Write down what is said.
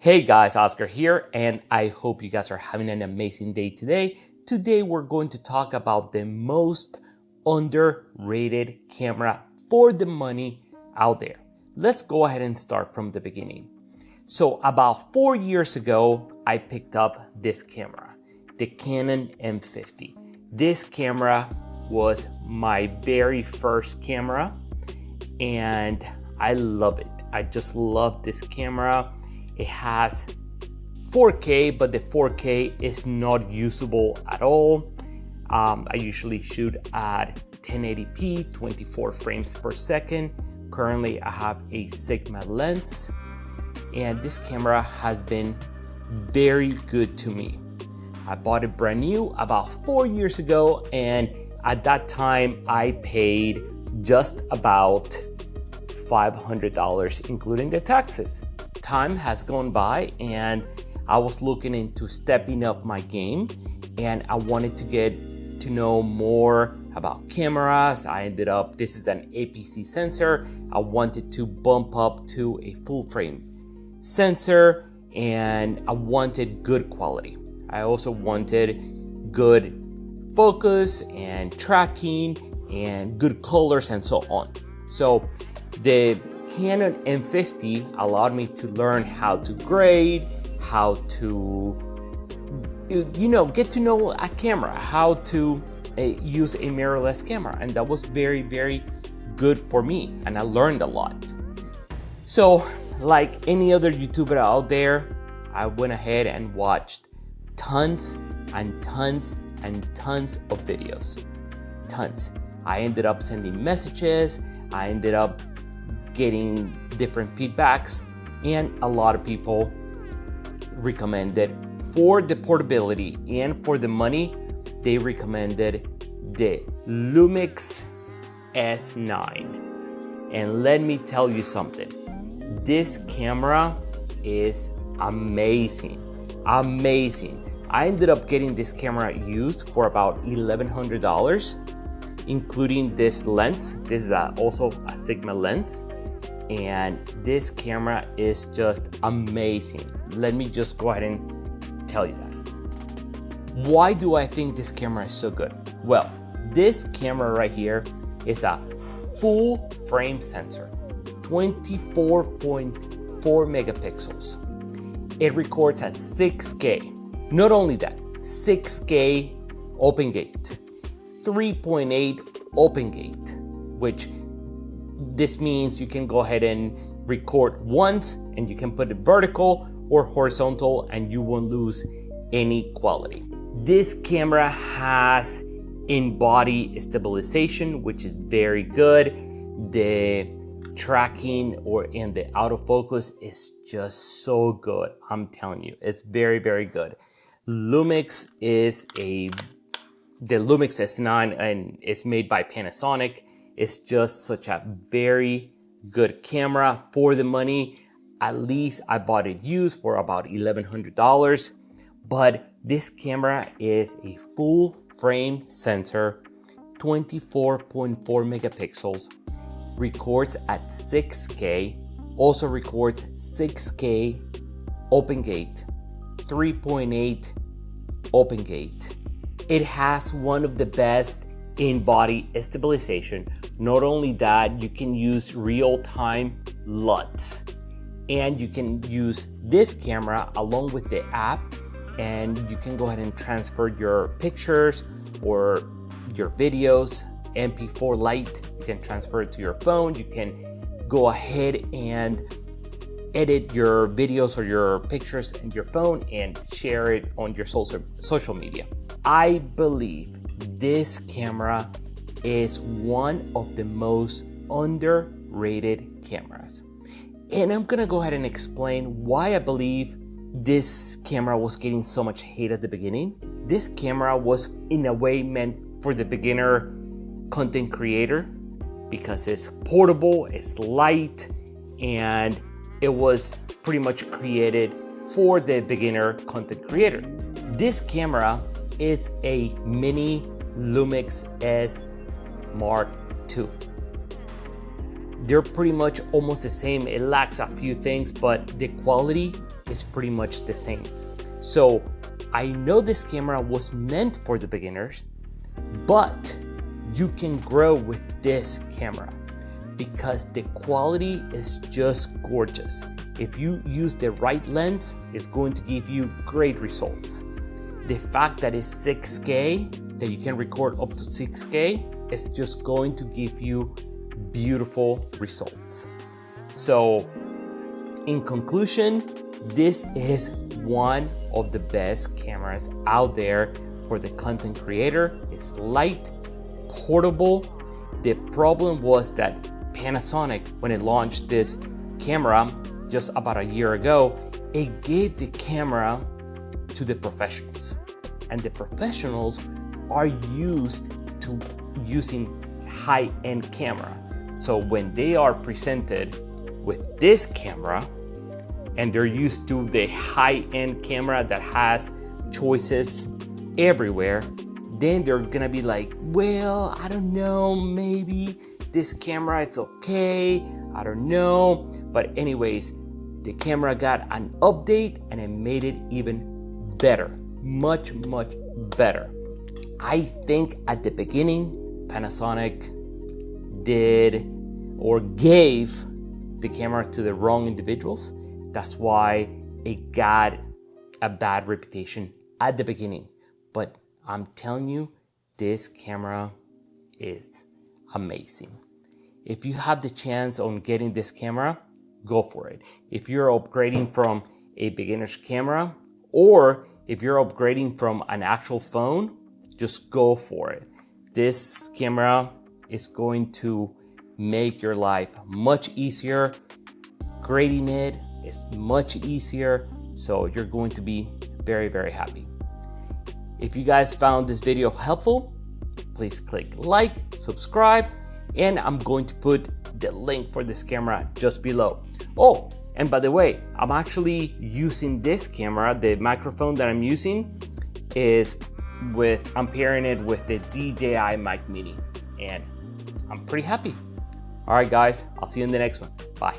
Hey guys, Oscar here, and I hope you guys are having an amazing day today. Today we're going to talk about the most underrated camera for the money out there. Let's go ahead and start from the beginning. So about 4 years ago, I picked up this camera, the Canon M50. This camera was my very first camera, and I love it. I just love this camera. It has 4K, but the 4K is not usable at all. I usually shoot at 1080p, 24 frames per second. Currently, I have a Sigma lens, and this camera has been very good to me. I bought it brand new about 4 years ago, and at that time, I paid just about $500, including the taxes. Time has gone by, and I was looking into stepping up my game, and I wanted to get to know more about cameras. This is an APC sensor. I wanted to bump up to a full frame sensor, and I wanted good quality. I also wanted good focus and tracking and good colors and so on. So the Canon M50 allowed me to learn how to grade, how to, get to know a camera, how to use a mirrorless camera. And that was very, very good for me. And I learned a lot. So like any other YouTuber out there, I went ahead and watched tons and tons and tons of videos. Tons. I ended up sending messages. I ended up getting different feedbacks, and a lot of people recommended, for the portability and for the money, they recommended the Lumix S9. And let me tell you something, this camera is amazing. I ended up getting this camera used for about $1,100, including this lens. This is also a Sigma lens. And this camera is just amazing. Let me just go ahead and tell you that. Why do I think this camera is so good? Well, this camera right here is a full frame sensor, 24.4 megapixels. It records at 6K. Not only that, 6K open gate, 3.8 open gate, which this means you can go ahead and record once and you can put it vertical or horizontal and you won't lose any quality. This camera has in-body stabilization, which is very good. The tracking in the autofocus is just so good. I'm telling you, it's very, very good. Lumix is the Lumix S9, and it's made by Panasonic. It's just such a very good camera for the money. At least I bought it used for about $1,100. But this camera is a full frame sensor, 24.4 megapixels, records at 6K, also records 6K open gate, 3.8 open gate. It has one of the best in-body stabilization. Not only that, you can use real-time LUTs, and you can use this camera along with the app, and you can go ahead and transfer your pictures or your videos, MP4 Lite. You can transfer it to your phone. You can go ahead and edit your videos or your pictures in your phone and share it on your social media. I believe this camera is one of the most underrated cameras. And I'm gonna go ahead and explain why I believe this camera was getting so much hate at the beginning. This camera was in a way meant for the beginner content creator because it's portable, it's light, and it was pretty much created for the beginner content creator. This camera is a mini Lumix S Mark II. They're pretty much almost the same. It lacks a few things, but the quality is pretty much the same. So I know this camera was meant for the beginners, but you can grow with this camera because the quality is just gorgeous. If you use the right lens, it's going to give you great results. The fact that it's 6K, that you can record up to 6K, is just going to give you beautiful results. So in conclusion, this is one of the best cameras out there for the content creator. It's light, portable. The problem was that Panasonic, when it launched this camera just about a year ago, it gave the camera to the professionals, and the professionals are used to using high-end camera. So when they are presented with this camera and they're used to the high-end camera that has choices everywhere, then they're gonna be like, well, I don't know, maybe this camera, it's okay, I don't know. But anyways, the camera got an update and it made it even better, much better. I think at the beginning, Panasonic did or gave the camera to the wrong individuals. That's why it got a bad reputation at the beginning. But I'm telling you, this camera is amazing. If you have the chance on getting this camera, go for it. If you're upgrading from a beginner's camera, or if you're upgrading from an actual phone, just go for it. This camera is going to make your life much easier. Grading it is much easier, so you're going to be very happy. If you guys found this video helpful, please click like, subscribe, and I'm going to put the link for this camera just below. Oh, and by the way, I'm actually using this camera. The microphone that I'm using is I'm pairing it with the DJI Mic Mini, and I'm pretty happy. All right, guys, I'll see you in the next one. Bye.